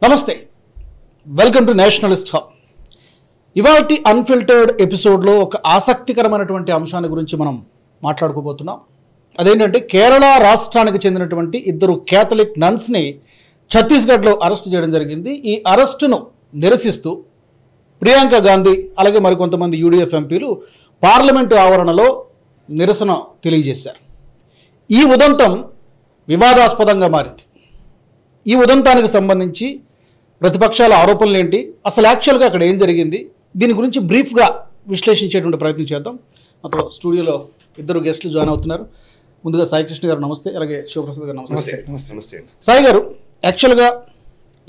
నమస్తే, welcome to Nationalist hub. ఇవాల్టి unfiltered ఎపిసోడ్లో ఒక ఆసక్తికరమైనటువంటి అంశాన్ని గురించి మనం మాట్లాడుకోబోతున్నాం. అదేంటంటే కేరళ రాష్ట్రానికి చెందినటువంటి ఇద్దరు క్యాథలిక్ నన్స్ని ఛత్తీస్గఢ్లో అరెస్ట్ చేయడం జరిగింది. ఈ అరెస్టును నిరసిస్తూ ప్రియాంక గాంధీ అలాగే మరికొంతమంది యూడీఎఫ్ ఎంపీలు పార్లమెంటు ఆవరణలో నిరసన తెలియజేశారు. ఈ ఉదంతం వివాదాస్పదంగా మారింది. ఈ ఉదంతానికి సంబంధించి ప్రతిపక్షాల ఆరోపణలు ఏంటి, అసలు యాక్చువల్గా అక్కడ ఏం జరిగింది, దీని గురించి బ్రీఫ్గా విశ్లేషించేటువంటి ప్రయత్నం చేద్దాం. మాతో స్టూడియోలో ఇద్దరు గెస్టులు జాయిన్ అవుతున్నారు. ముందుగా సాయికృష్ణ గారు నమస్తే, అలాగే శివప్రసాద్ గారు నమస్తే. సాయి గారు, యాక్చువల్గా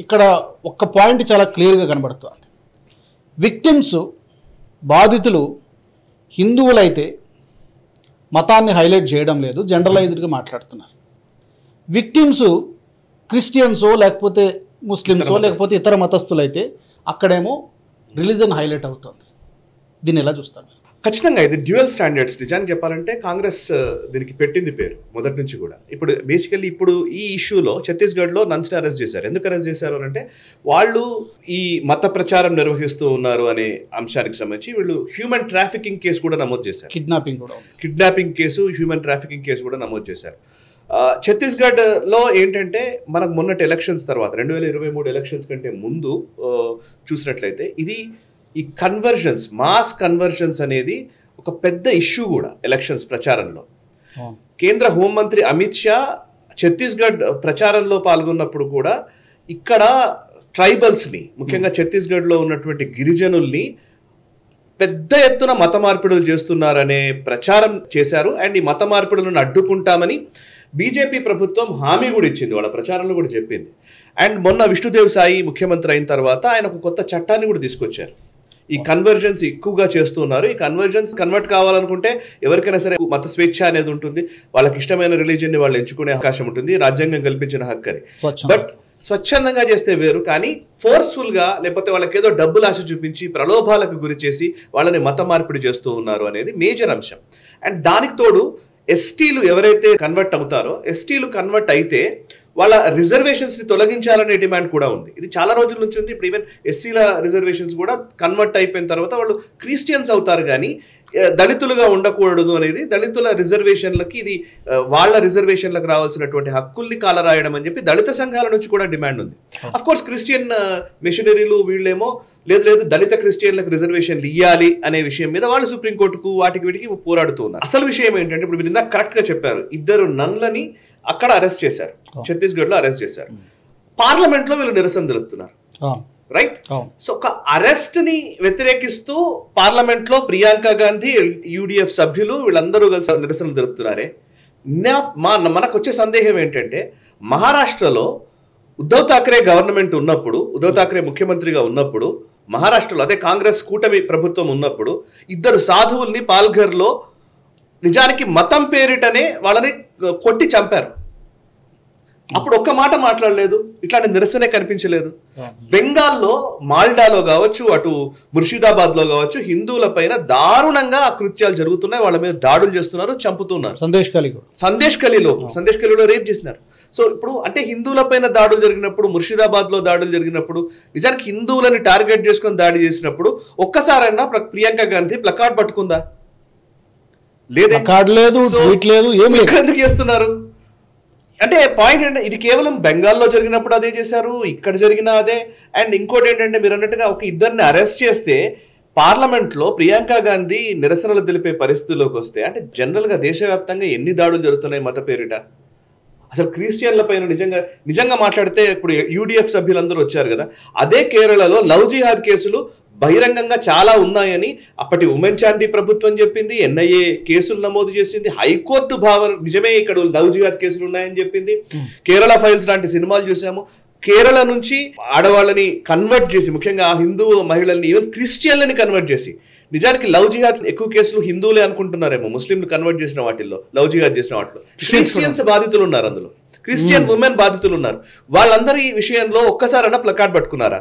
ఇక్కడ ఒక్క పాయింట్ చాలా క్లియర్గా కనబడుతుంది. విక్టిమ్స్ బాధితులు హిందువులైతే మతాన్ని హైలైట్ చేయడం లేదు, జనరలైజ్డ్గా మాట్లాడుతున్నారు. విక్టిమ్స్ క్రిస్టియన్సో లేకపోతే ముస్లిమ్సో లేకపోతే ఇతర మతస్థులు అయితే అక్కడేమో రిలీజన్ హైలైట్ అవుతుంది. దీన్ని ఎలా చూస్తారు? ఖచ్చితంగా ఇది డ్యూయల్ స్టాండర్డ్స్. నిజానికి చెప్పాలంటే కాంగ్రెస్ దీనికి పెట్టింది పేరు మొదటి నుంచి కూడా. ఇప్పుడు బేసికల్లీ ఇప్పుడు ఈ ఇష్యూలో ఛత్తీస్గఢ్లో నన్స్ని అరెస్ట్ చేశారు. ఎందుకు అరెస్ట్ చేశారు అంటే వాళ్ళు ఈ మత ప్రచారం నిర్వహిస్తూ ఉన్నారు అనే అంశానికి సంబంధించి వీళ్ళు హ్యూమన్ ట్రాఫికింగ్ కేసు కూడా నమోదు చేశారు. Kidnapping case, human trafficking case కూడా నమోదు చేశారు. ఛత్తీస్గఢ్లో ఏంటంటే మనకు మొన్నటి ఎలక్షన్స్ తర్వాత 2023 ఎలక్షన్స్ కంటే ముందు చూసినట్లయితే ఇది ఈ కన్వర్జన్స్, మాస్ కన్వర్జన్స్ అనేది ఒక పెద్ద ఇష్యూ కూడా ఎలక్షన్స్ ప్రచారంలో. కేంద్ర హోంమంత్రి అమిత్ షా ఛత్తీస్గఢ్ ప్రచారంలో పాల్గొన్నప్పుడు కూడా ఇక్కడ ట్రైబల్స్ని, ముఖ్యంగా ఛత్తీస్గఢ్లో ఉన్నటువంటి గిరిజనుల్ని పెద్ద ఎత్తున మత మార్పిడులు చేస్తున్నారనే ప్రచారం చేశారు. అండ్ ఈ మత మార్పిడులను అడ్డుకుంటామని బీజేపీ ప్రభుత్వం హామీ కూడా ఇచ్చింది, వాళ్ళ ప్రచారంలో కూడా చెప్పింది. అండ్ మొన్న విష్ణుదేవ్ సాయి ముఖ్యమంత్రి అయిన తర్వాత ఆయన ఒక కొత్త చట్టాన్ని కూడా తీసుకొచ్చారు. ఈ కన్వర్జన్స్ ఎక్కువగా చేస్తున్నారు. ఈ కన్వర్జన్స్ కన్వర్ట్ కావాలనుకుంటే ఎవరికైనా సరే మత స్వేచ్ఛ అనేది ఉంటుంది, వాళ్ళకి ఇష్టమైన రిలీజియన్ని వాళ్ళు ఎంచుకునే అవకాశం ఉంటుంది, రాజ్యాంగం కల్పించిన హక్కు అది. బట్ స్వచ్ఛందంగా చేస్తే వేరు, కానీ ఫోర్స్ఫుల్గా లేకపోతే వాళ్ళకి ఏదో డబ్బులు ఆశ చూపించి ప్రలోభాలకు గురి చేసి వాళ్ళని మత మార్పిడి చేస్తూ ఉన్నారు అనేది మేజర్ అంశం. అండ్ దానికి తోడు ఎస్టీలు ఎవరైతే కన్వర్ట్ అవుతారో, ఎస్టీలు కన్వర్ట్ అయితే వాళ్ళ రిజర్వేషన్స్ని తొలగించాలనే డిమాండ్ కూడా ఉంది. ఇది చాలా రోజుల నుంచి ఉంది. ఇప్పుడు ఈవెన్ ఎస్సీల రిజర్వేషన్స్ కూడా కన్వర్ట్ అయిపోయిన తర్వాత వాళ్ళు క్రిస్టియన్స్ అవుతారు, కానీ దళితులుగా ఉండకూడదు అనేది, దళితుల రిజర్వేషన్లకి ఇది వాళ్ళ రిజర్వేషన్లకు రావాల్సినటువంటి హక్కుల్ని కాలరాయడం అని చెప్పి దళిత సంఘాల నుంచి కూడా డిమాండ్ ఉంది. అఫ్ కోర్స్ క్రిస్టియన్ మిషనరీలు వీళ్ళేమో లేదు దళిత క్రిస్టియన్లకు రిజర్వేషన్లు ఇవ్వాలి అనే విషయం మీద వాళ్ళు సుప్రీంకోర్టుకు వాటికి వీటికి పోరాడుతూ ఉన్నారు. అసలు విషయం ఏంటంటే ఇప్పుడు మీరు ఇందాక కరెక్ట్గా చెప్పారు, ఇద్దరు నన్లని అక్కడ అరెస్ట్ చేశారు, ఛత్తీస్గఢ్లో అరెస్ట్ చేశారు. పార్లమెంట్లో వీళ్ళు నిరసన తెలుపుతున్నారు, రైట్? సో ఒక అరెస్ట్ ని వ్యతిరేకిస్తూ పార్లమెంట్ లో ప్రియాంక గాంధీ, యూడిఎఫ్ సభ్యులు వీళ్ళందరూ కలిసి నిరసనలు తెలుపుతున్నారే. మనకు వచ్చే సందేహం ఏంటంటే మహారాష్ట్రలో ఉద్ధవ్ ఠాక్రే గవర్నమెంట్ ఉన్నప్పుడు, ఉద్ధవ్ ఠాక్రే ముఖ్యమంత్రిగా ఉన్నప్పుడు, మహారాష్ట్రలో అదే కాంగ్రెస్ కూటమి ప్రభుత్వం ఉన్నప్పుడు ఇద్దరు సాధువుల్ని పాల్ఘర్లో నిజానికి మతం పేరిటనే వాళ్ళని కొట్టి చంపారు. అప్పుడు ఒక్క మాట మాట్లాడలేదు, ఇట్లాంటి నిరసనే కనిపించలేదు. బెంగాల్లో మాల్డాలో కావచ్చు, అటు ముర్షిదాబాద్ లో కావచ్చు, హిందువుల పైన దారుణంగా కృత్యాలు జరుగుతున్నాయి, వాళ్ళ మీద దాడులు చేస్తున్నారు, చంపుతున్నారు. సందేశ్ఖలీలో రేప్ చేసినారు. సో ఇప్పుడు అంటే హిందువుల పైన దాడులు జరిగినప్పుడు, ముర్షిదాబాద్ లో దాడులు జరిగినప్పుడు, నిజానికి హిందువులని టార్గెట్ చేసుకొని దాడి చేసినప్పుడు ఒక్కసారైనా ప్రియాంక గాంధీ ప్లకార్డ్ పట్టుకుందా? లేదు. ఎందుకు చేస్తున్నారు అంటే పాయింట్ ఏంటంటే ఇది కేవలం బెంగాల్లో జరిగినప్పుడు అదే చేశారు, ఇక్కడ జరిగిన అదే. అండ్ ఇంకోటి ఏంటంటే మీరు అన్నట్టుగా ఒక ఇద్దరిని అరెస్ట్ చేస్తే పార్లమెంట్లో ప్రియాంక గాంధీ నిరసనలు తెలిపే పరిస్థితుల్లోకి వస్తే, అంటే జనరల్గా దేశవ్యాప్తంగా ఎన్ని దాడులు జరుగుతున్నాయి మత పేరిట? అసలు క్రిస్టియన్ల పైన నిజంగా మాట్లాడితే ఇప్పుడు యూడిఎఫ్ సభ్యులందరూ వచ్చారు కదా, అదే కేరళలో లవ్ జిహాద్ కేసులు బహిరంగంగా చాలా ఉన్నాయని అప్పటి ఉమెన్ చాండీ ప్రభుత్వం చెప్పింది, ఎన్ఐఏ కేసులు నమోదు చేసింది, హైకోర్టు భావన నిజమే ఇక్కడ లవ్ జిహాద్ కేసులు ఉన్నాయని చెప్పింది. కేరళ ఫైల్స్ లాంటి సినిమాలు చూసాము. కేరళ నుంచి ఆడవాళ్ళని కన్వర్ట్ చేసి, ముఖ్యంగా హిందూ మహిళల్ని, ఈవెన్ క్రిస్టియన్లని కన్వర్ట్ చేసి, నిజానికి లవ్ జిహాద్ ఎక్కువ కేసులు హిందువులే అనుకుంటున్నారేమో, ముస్లింలు కన్వర్ట్ చేసిన వాటిల్లో, లవ్ జిహాద్ చేసిన వాటిలో క్రిస్టియన్స్ బాధితులు ఉన్నారు, అందులో క్రిస్టియన్ ఉమెన్ బాధితులు ఉన్నారు. వాళ్ళందరూ ఈ విషయంలో ఒక్కసారైనా ప్లకార్డ్ పట్టుకున్నారా?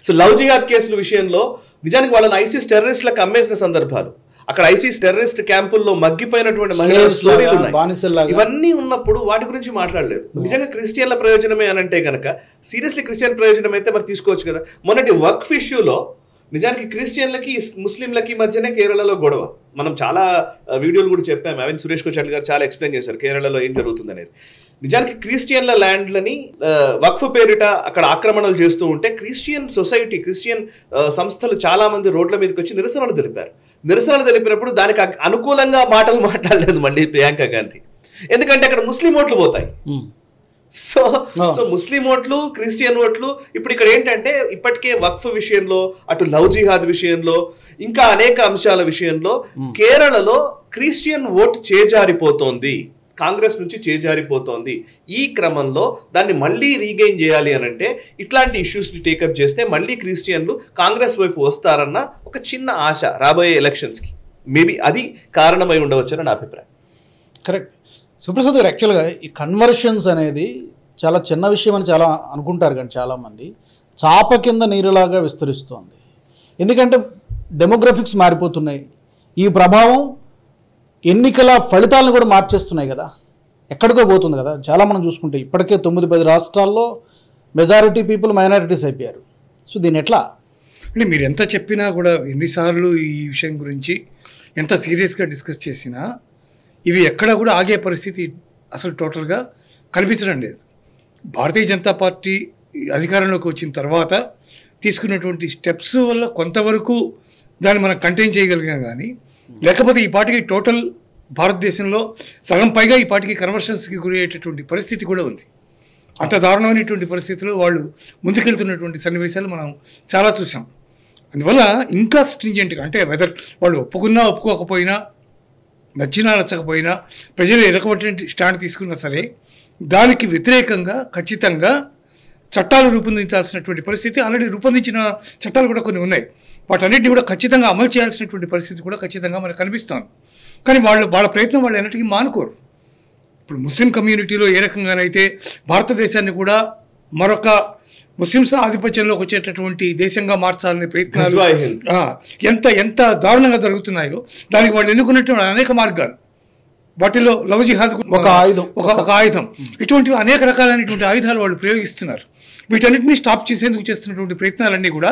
సో లవ్ జిహాద్ కేసుల విషయంలో నిజానికి వాళ్ళని ఐసిస్ టెర్రరిస్టులకు అమ్మేసిన సందర్భాలు, అక్కడ ఐసిస్ టెర్రరిస్ట్ క్యాంపుల్లో మగ్గిపోయినటువంటి మహిళల స్టోరీలు ఉన్నాయి. ఇవన్నీ ఉన్నప్పుడు వాటి గురించి మాట్లాడలేదు. నిజంగా క్రిస్టియన్ల ప్రయోజనమే అని అంటే కనుక సీరియస్లీ క్రిస్టియన్ ప్రయోజనం అయితే మరి తీసుకోవచ్చు కదా. మొన్నటి వక్ఫ్ ఇష్యూలో నిజానికి క్రిస్టియన్లకి ముస్లింలకి మధ్యనే కేరళలో గొడవ. మనం చాలా వీడియోలు కూడా చెప్పాము. అవెన్ సురేష్ కోచట్ గారు చాలా ఎక్స్ప్లెయిన్ చేశారు కేరళలో ఏం జరుగుతుంది అనేది. నిజానికి క్రిస్టియన్ల ల్యాండ్లని వక్ఫ్ పేరిట అక్కడ ఆక్రమణలు చేస్తూ ఉంటే క్రిస్టియన్ సొసైటీ, క్రిస్టియన్ సంస్థలు చాలా మంది రోడ్ల మీదకి వచ్చి నిరసనలు తెలిపారు. నిరసనలు తెలిపినప్పుడు దానికి అనుకూలంగా మాటలు మాట్లాడలేదు మళ్ళీ ప్రియాంక గాంధీ. ఎందుకంటే అక్కడ ముస్లిం ఓట్లు పోతాయి. సో ముస్లిం ఓట్లు, క్రిస్టియన్ ఓట్లు ఇప్పుడు ఇక్కడ ఏంటంటే ఇప్పటికే వక్ఫ్ విషయంలో, అటు లవ్ జిహాద్ విషయంలో, ఇంకా అనేక అంశాల విషయంలో కేరళలో క్రిస్టియన్ ఓట్ చేజారిపోతోంది, కాంగ్రెస్ నుంచి చేజారిపోతోంది. ఈ క్రమంలో దాన్ని మళ్ళీ రీగెయిన్ చేయాలి అని అంటే ఇట్లాంటి ఇష్యూస్ని టేకప్ చేస్తే మళ్ళీ క్రిస్టియన్లు కాంగ్రెస్ వైపు వస్తారన్న ఒక చిన్న ఆశ రాబోయే ఎలక్షన్స్కి. మేబీ అది కారణమై ఉండవచ్చని నా అభిప్రాయం. కరెక్ట్. సుప్రసాద్ గారు, యాక్చువల్గా ఈ కన్వర్షన్స్ అనేది చాలా చిన్న విషయం అని చాలా అనుకుంటారు, కానీ చాలామంది చాప కింద నీరులాగా విస్తరిస్తోంది. ఎందుకంటే డెమోగ్రఫిక్స్ మారిపోతున్నాయి. ఈ ప్రభావం ఎన్నికల ఫలితాలను కూడా మార్చేస్తున్నాయి కదా, ఎక్కడికో పోతుంది కదా. చాలా మనం చూసుకుంటే ఇప్పటికే 9-10 రాష్ట్రాల్లో మెజారిటీ పీపుల్ మైనారిటీస్ అయిపోయారు. సో దీన్ని ఎట్లా అంటే మీరు ఎంత చెప్పినా కూడా, ఎన్నిసార్లు ఈ విషయం గురించి ఎంత సీరియస్గా డిస్కస్ చేసినా ఇవి ఎక్కడ కూడా ఆగే పరిస్థితి అసలు టోటల్గా కనిపించడం లేదు. భారతీయ జనతా పార్టీ అధికారంలోకి వచ్చిన తర్వాత తీసుకున్నటువంటి స్టెప్స్ వల్ల కొంతవరకు దాన్ని మనం కంటైన్ చేయగలిగాం, కానీ లేకపోతే ఈ పార్టీకి టోటల్ భారతదేశంలో సగం పైగా ఈ పార్టీకి కన్వర్షన్స్కి గురి అయ్యేటటువంటి పరిస్థితి కూడా ఉంది. అంత దారుణమైనటువంటి పరిస్థితుల్లో వాళ్ళు ముందుకెళ్తున్నటువంటి సన్నివేశాలు మనం చాలా చూసాం. అందువల్ల ఇంకా స్ట్రింజెంట్గా, అంటే వెదర్ వాళ్ళు ఒప్పుకున్నా ఒప్పుకోకపోయినా, నచ్చినా నచ్చకపోయినా, ప్రజలు ఎరకబట్టి స్టాండ్ తీసుకున్నా సరే దానికి వ్యతిరేకంగా ఖచ్చితంగా చట్టాలు రూపొందించాల్సినటువంటి పరిస్థితి, ఆల్రెడీ రూపొందించిన చట్టాలు కూడా కొన్ని ఉన్నాయి. వాటన్నిటిని కూడా ఖచ్చితంగా అమలు చేయాల్సినటువంటి పరిస్థితి కూడా ఖచ్చితంగా మనకు కనిపిస్తుంది. కానీ వాళ్ళ ప్రయత్నం వాళ్ళు ఎన్నటికీ మానుకోరు. ఇప్పుడు ముస్లిం కమ్యూనిటీలో ఏ రకంగానైతే భారతదేశాన్ని కూడా మరొక ముస్లింస్ ఆధిపత్యంలోకి వచ్చేటటువంటి దేశంగా మార్చాలనే ప్రయత్నాలు ఎంత ఎంత దారుణంగా జరుగుతున్నాయో దానికి వాళ్ళు ఎన్నుకున్నటువంటి అనేక మార్గాలు, వాటిలో లవ్ జిహాద్ ఒక ఆయుధం, ఇటువంటివి అనేక రకాలైనటువంటి ఆయుధాలు వాళ్ళు ప్రయోగిస్తున్నారు. వీటన్నిటిని స్టాప్ చేసేందుకు చేస్తున్నటువంటి ప్రయత్నాలన్నీ కూడా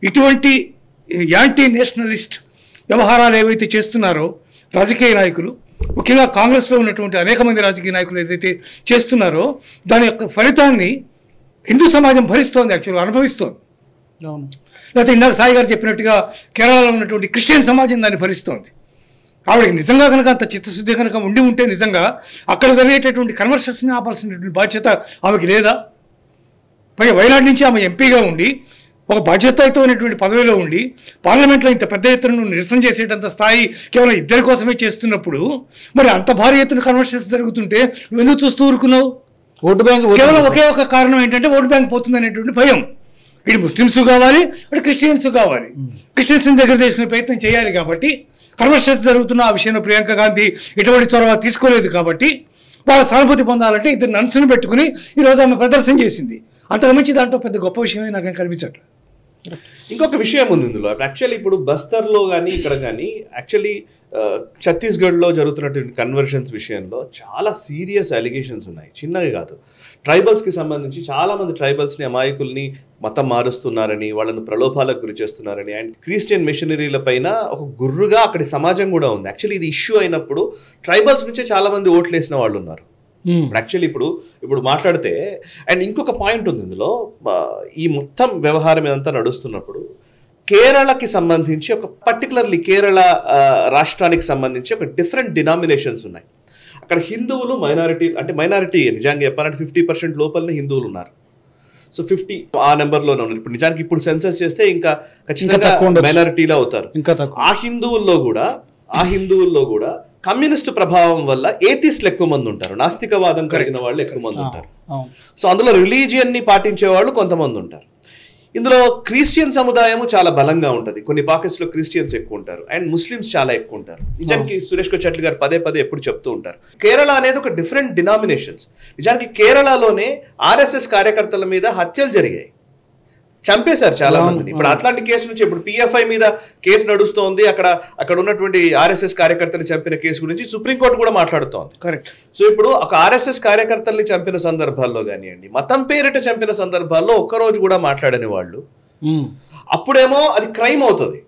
ఇటువంటి యాంటీ నేషనలిస్ట్ వ్యవహారాలు ఏవైతే చేస్తున్నారో రాజకీయ నాయకులు, ముఖ్యంగా కాంగ్రెస్లో ఉన్నటువంటి అనేక మంది రాజకీయ నాయకులు ఏదైతే చేస్తున్నారో దాని యొక్క ఫలితాన్ని హిందూ సమాజం భరిస్తోంది, యాక్చువల్గా అనుభవిస్తోంది. లేకపోతే ఇందాక సాయి గారు చెప్పినట్టుగా కేరళలో ఉన్నటువంటి క్రిస్టియన్ సమాజం దాన్ని భరిస్తోంది. ఆవిడకి నిజంగా కనుక అంత చిత్తశుద్ధి కనుక ఉంటే నిజంగా అక్కడ జరిగేటటువంటి కన్వర్షన్స్ని ఆపాల్సినటువంటి బాధ్యత ఆమెకి లేదా? పైగా వైనాడు నుంచి ఆమె ఎంపీగా ఉండి ఒక బాధ్యతాయుతమైనటువంటి పదవిలో ఉండి పార్లమెంట్లో ఇంత పెద్ద ఎత్తున నిరసన చేసేటంత స్థాయి కేవలం ఇద్దరి కోసమే చేస్తున్నప్పుడు మరి అంత భారీ ఎత్తున కన్వర్షన్స్ జరుగుతుంటే నువ్వు ఎందుకు చూస్తూ ఊరుకున్నావు? ఓటు బ్యాంక్ కేవలం ఒకే ఒక కారణం ఏంటంటే ఓటు బ్యాంక్ పోతుంది అనేటువంటి భయం. ఇటు ముస్లిమ్స్ కావాలి, అటు క్రిస్టియన్స్ కావాలి. క్రిస్టియన్స్ దగ్గర చేసిన ప్రయత్నం చేయాలి కాబట్టి కన్వర్షన్స్ జరుగుతున్న ఆ విషయంలో ప్రియాంక గాంధీ ఎటువంటి చొరవ తీసుకోలేదు కాబట్టి వాళ్ళ సానుభూతి పొందాలంటే ఇద్దరు నన్సును పెట్టుకుని ఈరోజు ఆమె ప్రదర్శన చేసింది. అంతకు మించి దాంట్లో పెద్ద గొప్ప విషయమే నాకు కనిపించట్లేదు. ఇంకొక విషయం ఉంది ఇందులో. యాక్చువల్లీ ఇప్పుడు బస్తర్లో కానీ ఇక్కడ కానీ యాక్చువల్లీ ఛత్తీస్గఢ్లో జరుగుతున్నటువంటి కన్వర్షన్స్ విషయంలో చాలా సీరియస్ అలిగేషన్స్ ఉన్నాయి, చిన్నవి కాదు. ట్రైబల్స్కి సంబంధించి చాలామంది ట్రైబల్స్ని, అమాయకుల్ని మతం మారుస్తున్నారని, వాళ్ళను ప్రలోభాలకు గురి చేస్తున్నారని, అండ్ క్రిస్టియన్ మిషనరీల పైన ఒక గుర్రుగా అక్కడి సమాజం కూడా ఉంది. యాక్చువల్లీ ఇది ఇష్యూ అయినప్పుడు ట్రైబల్స్ నుంచే చాలామంది ఓట్లు వేసిన వాళ్ళు ఉన్నారు. యాక్చువల్లీ ఇప్పుడు మాట్లాడితే అండ్ ఇంకొక పాయింట్ ఉంది ఇందులో. ఈ మొత్తం వ్యవహారం ఇదంతా నడుస్తున్నప్పుడు కేరళకి సంబంధించి ఒక పర్టికులర్లీ కేరళ రాష్ట్రానికి సంబంధించి ఒక డిఫరెంట్ డినామినేషన్స్ ఉన్నాయి. అక్కడ హిందువులు మైనారిటీ నిజంగా చెప్పాలంటే 50% లోపలనే హిందువులు ఉన్నారు. సో 50 ఆ నెంబర్లోనే ఉన్నారు. ఇప్పుడు నిజానికి ఇప్పుడు సెన్సస్ చేస్తే ఇంకా ఖచ్చితంగా మైనారిటీలో అవుతారు. ఆ హిందువుల్లో కూడా కమ్యూనిస్ట్ ప్రభావం వల్ల ఏథిస్టులు ఎక్కువ మంది ఉంటారు, నాస్తికవాదం కలిగిన వాళ్ళు ఎక్కువ మంది ఉంటారు. సో అందులో రిలీజియన్ ని పాటించే వాళ్ళు కొంతమంది ఉంటారు. ఇందులో క్రిస్టియన్ సముదాయము చాలా బలంగా ఉంటుంది. కొన్ని పాకెట్స్ లో క్రిస్టియన్స్ ఎక్కువ ఉంటారు అండ్ ముస్లిమ్స్ చాలా ఎక్కువ ఉంటారు. నిజానికి సురేష్ కోచట్ల గారు పదే ఎప్పుడు చెప్తూ ఉంటారు, కేరళ అనేది ఒక డిఫరెంట్ డినామినేషన్స్. నిజానికి కేరళలోనే RSS కార్యకర్తల మీద హత్యలు జరిగాయి. చంపేశారు చాలా మందిని. ఇప్పుడు అట్లాంటి కేసు నుంచి ఇప్పుడు పిఎఫ్ఐ మీద కేసు నడుస్తోంది, అక్కడ ఉన్నటువంటి ఆర్ఎస్ఎస్ కార్యకర్తలు చంపిన కేసు గురించి సుప్రీంకోర్టు కూడా మాట్లాడుతోంది. కరెక్ట్. సో ఇప్పుడు ఒక ఆర్ఎస్ఎస్ కార్యకర్తల్ని చంపిన సందర్భాల్లో కానివ్వండి, మతం పేరిట చంపిన సందర్భాల్లో ఒక్కరోజు కూడా మాట్లాడని వాళ్ళు అప్పుడేమో అది క్రైమ్ అవుతుంది.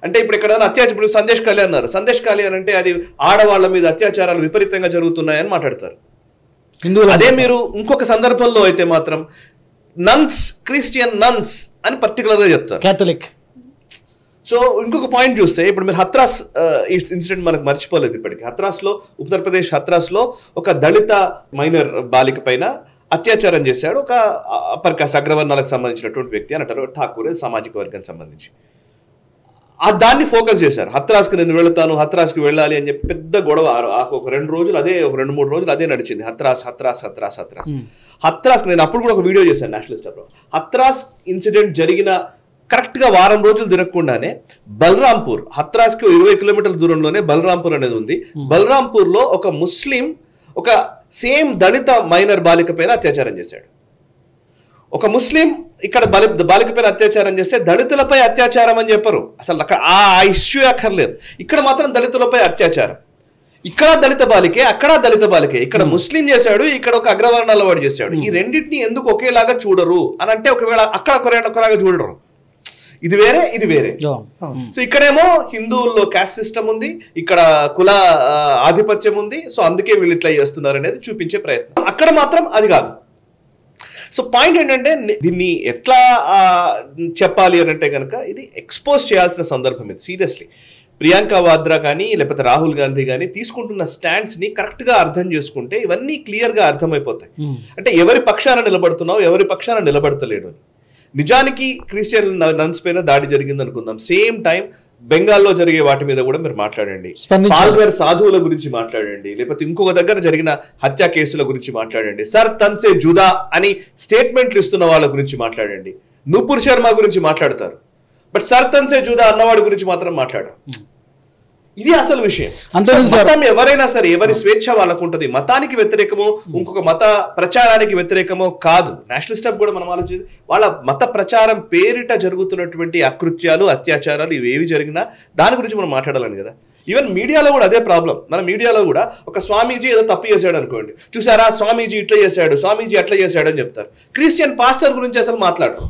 అంటే ఇప్పుడు ఇక్కడ ఇప్పుడు సందేశ్ కళ్యాణ్ అన్నారు, సందేశ్ కళ్యాణ్ అంటే అది ఆడవాళ్ళ మీద అత్యాచారాలు విపరీతంగా జరుగుతున్నాయని మాట్లాడతారు. అదే మీరు ఇంకొక సందర్భంలో అయితే మాత్రం నన్స్, క్రిస్టియన్ నన్స్ అని పర్టికులర్ గా చెప్తారు, కేథలిక్. సో ఇంకొక పాయింట్ చూస్తే ఇప్పుడు మీరు హత్రాస్ ఇన్సిడెంట్ మనకు మర్చిపోలేదు ఇప్పటికి. హత్రాస్లో, ఉత్తరప్రదేశ్ హత్రాస్లో ఒక దళిత మైనర్ బాలిక పైన అత్యాచారం చేశాడు ఒక అప్పర్ కాస్ట్ అగ్రవర్ణాలకు సంబంధించినటువంటి వ్యక్తి అని అంటారు, ఠాకూర్ సామాజిక వర్గానికి సంబంధించి. దాన్ని ఫోకస్ చేశారు. హత్రాస్కి నేను వెళతాను, హత్రాస్కి వెళ్ళాలి అని చెప్పి పెద్ద గొడవ ఒక 2 రోజులు అదే, ఒక 2-3 రోజులు అదే నడిచింది. హత్రాస్కి నేను అప్పుడు కూడా ఒక వీడియో చేశాను నేషనలిస్ట్ అప్పుడు. హత్రాస్ ఇన్సిడెంట్ జరిగిన కరెక్ట్ గా వారం రోజులు తిరగకుండానే బలరాంపూర్, హత్రాస్కి 20 కిలోమీటర్ల దూరంలోనే బలరాంపూర్ అనేది ఉంది. బలరాంపూర్ లో ఒక ముస్లిం ఒక సేమ్ దళిత మైనర్ బాలిక పైన అత్యాచారం చేశాడు. ఒక ముస్లిం ఇక్కడ బాలిక పైన అత్యాచారం చేస్తే దళితులపై అత్యాచారం అని చెప్పరు, అసలు అక్కడ ఆ ఇష్యూ అక్కర్లేదు. ఇక్కడ మాత్రం దళితులపై అత్యాచారం, ఇక్కడ దళిత బాలికే, అక్కడ దళిత బాలికే. ఇక్కడ ముస్లిం చేశాడు, ఇక్కడ ఒక అగ్రవర్ణాల వాడు చేశాడు. ఈ రెండింటిని ఎందుకు ఒకేలాగా చూడరు అని అంటే, ఒకవేళ అక్కడ ఒకలాగా చూడరు, ఇది వేరే ఇది వేరే. సో ఇక్కడేమో హిందువుల్లో క్యాస్ట్ సిస్టమ్ ఉంది, ఇక్కడ కుల ఆధిపత్యం ఉంది, సో అందుకే వీళ్ళు ఇట్లా చేస్తున్నారు అనేది చూపించే ప్రయత్నం. అక్కడ మాత్రం అది కాదు. సో పాయింట్ ఏంటంటే దీన్ని ఎట్లా చెప్పాలి అని అంటే కనుక ఇది ఎక్స్పోజ్ చేయాల్సిన సందర్భం ఇది. సీరియస్లీ ప్రియాంక వాద్రా కానీ లేకపోతే రాహుల్ గాంధీ కానీ తీసుకుంటున్న స్టాండ్స్ ని కరెక్ట్ గా అర్థం చేసుకుంటే ఇవన్నీ క్లియర్ గా అర్థమైపోతాయి. అంటే ఎవరి పక్షాన నిలబడుతున్నావు, ఎవరి పక్షాన నిలబడతలేడు అని. నిజానికి క్రిస్టియన్ నన్స్ పైన దాడి జరిగింది అనుకుందాం, సేమ్ టైం బెంగాల్లో జరిగే వాటి మీద కూడా మీరు మాట్లాడండి, పాల్వేర్ సాధువుల గురించి మాట్లాడండి, లేకపోతే ఇంకొక దగ్గర జరిగిన హత్య కేసుల గురించి మాట్లాడండి, సర్ తన్సే జుదా అని స్టేట్మెంట్లు ఇస్తున్న వాళ్ళ గురించి మాట్లాడండి. నూపూర్ శర్మ గురించి మాట్లాడతారు, బట్ సర్ తన్సే జుదా అన్నవాడి గురించి మాత్రం మాట్లాడరు. ఇది అసలు విషయం. మతం ఎవరైనా సరే ఎవరి స్వేచ్ఛ వాళ్ళకు ఉంటుంది. మతానికి వ్యతిరేకమో ఇంకొక మత ప్రచారానికి వ్యతిరేకమో కాదు. నేషనలిస్ట్ కూడా మనం ఆలోచించి వాళ్ళ మత ప్రచారం పేరిట జరుగుతున్నటువంటి అకృత్యాలు, అత్యాచారాలు ఇవేవి జరిగినా దాని గురించి మనం మాట్లాడాలని కదా. ఈవెన్ మీడియాలో కూడా అదే ప్రాబ్లం. మన మీడియాలో కూడా ఒక స్వామీజీ ఏదో తప్పు చేశాడు అనుకోండి, చూసారా స్వామీజీ ఇట్లా చేశాడు, స్వామీజీ అట్లా చేశాడు అని చెప్తారు. క్రిస్టియన్ పాస్టర్ గురించి అసలు మాట్లాడరు.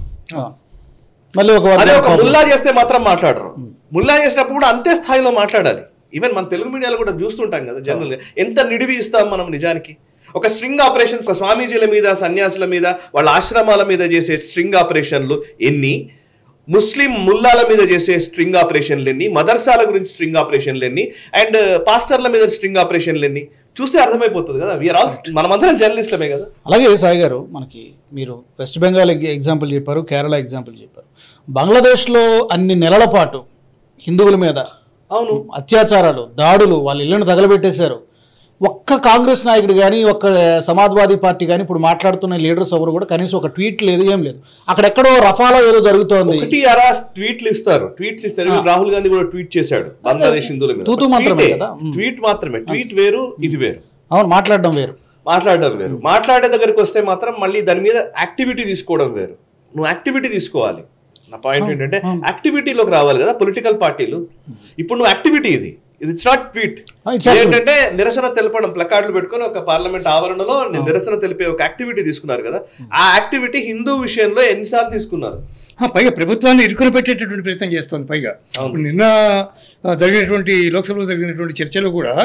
అదే ఒక ముల్లా చేస్తే మాత్రం మాట్లాడరు. ముల్లా చేసినప్పుడు కూడా అంతే స్థాయిలో మాట్లాడాలి. ఈవెన్ మన తెలుగు మీడియాలో కూడా చూస్తుంటాం కదా జనరల్ గా, ఎంత నిడివి ఇస్తాం మనం నిజానికి. ఒక స్ట్రింగ్ ఆపరేషన్స్ స్వామీజీల మీద, సన్యాసుల మీద, వాళ్ళ ఆశ్రమాల మీద చేసే స్ట్రింగ్ ఆపరేషన్లు ఎన్ని, ముస్లిం ముల్లాల మీద చేసే స్ట్రింగ్ ఆపరేషన్లు ఎన్ని, మదర్సాల గురించి స్ట్రింగ్ ఆపరేషన్లు ఎన్ని, అండ్ పాస్టర్ల మీద స్ట్రింగ్ ఆపరేషన్లు ఎన్ని చూస్తే అర్థమైపోతుంది కదా. వీఆర్ ఆల్ మనమందరం జర్నలిస్టులమే కదా. అలాగే సాయి గారు, మనకి మీరు వెస్ట్ బెంగాల్ ఎగ్జాంపుల్ చెప్పారు, కేరళ ఎగ్జాంపుల్ చెప్పారు. బంగ్లాదేశ్లో అన్ని నెలల పాటు హిందువుల మీద అవును అత్యాచారాలు, దాడులు, వాళ్ళ ఇళ్లను తగలబెట్టేశారు. ఒక్క కాంగ్రెస్ నాయకుడు కానీ, ఒక్క సమాజ్వాదీ పార్టీ కానీ ఇప్పుడు మాట్లాడుతున్న లీడర్స్ ఎవరు కూడా కనీసం ఒక ట్వీట్ లేదు, ఏం లేదు. అక్కడెక్కడో రఫాలో ఏదో జరుగుతోంది. ట్వీట్లు ఇస్తారు. రాహుల్ గాంధీ కూడా ట్వీట్ చేశాడు బంగ్లాదేశ్ హిందువుల మీద. తూతూ మాత్రమే కదా, ట్వీట్ మాత్రమే. ట్వీట్ వేరు, ఇది వేరు. అవును, మాట్లాడడం వేరు. మాట్లాడే దగ్గరికి వస్తే మాత్రం మళ్ళీ దాని మీద యాక్టివిటీ తీసుకోవడం వేరు. నువ్వు యాక్టివిటీ తీసుకోవాలి. నా పాయింట్ ఏంటంటే యాక్టివిటీలోకి రావాలి కదా పొలిటికల్ పార్టీలు. ఇప్పుడు నువ్వు యాక్టివిటీ ఇది ఇట్స్ నాట్ ట్వీట్. ఏంటంటే నిరసన తెలపడం, ప్లకార్డులు పెట్టుకుని ఒక పార్లమెంట్ ఆవరణలో నిరసన తెలిపే ఒక యాక్టివిటీ తీసుకున్నారు కదా. ఆ యాక్టివిటీ హిందూ విషయంలో ఎన్నిసార్లు తీసుకున్నారు? పైగా ప్రభుత్వాన్ని ఇరుకుని పెట్టేటటువంటి ప్రయత్నం చేస్తుంది. పైగా నిన్న జరిగినటువంటి లోక్సభలో జరిగినటువంటి చర్చలో కూడా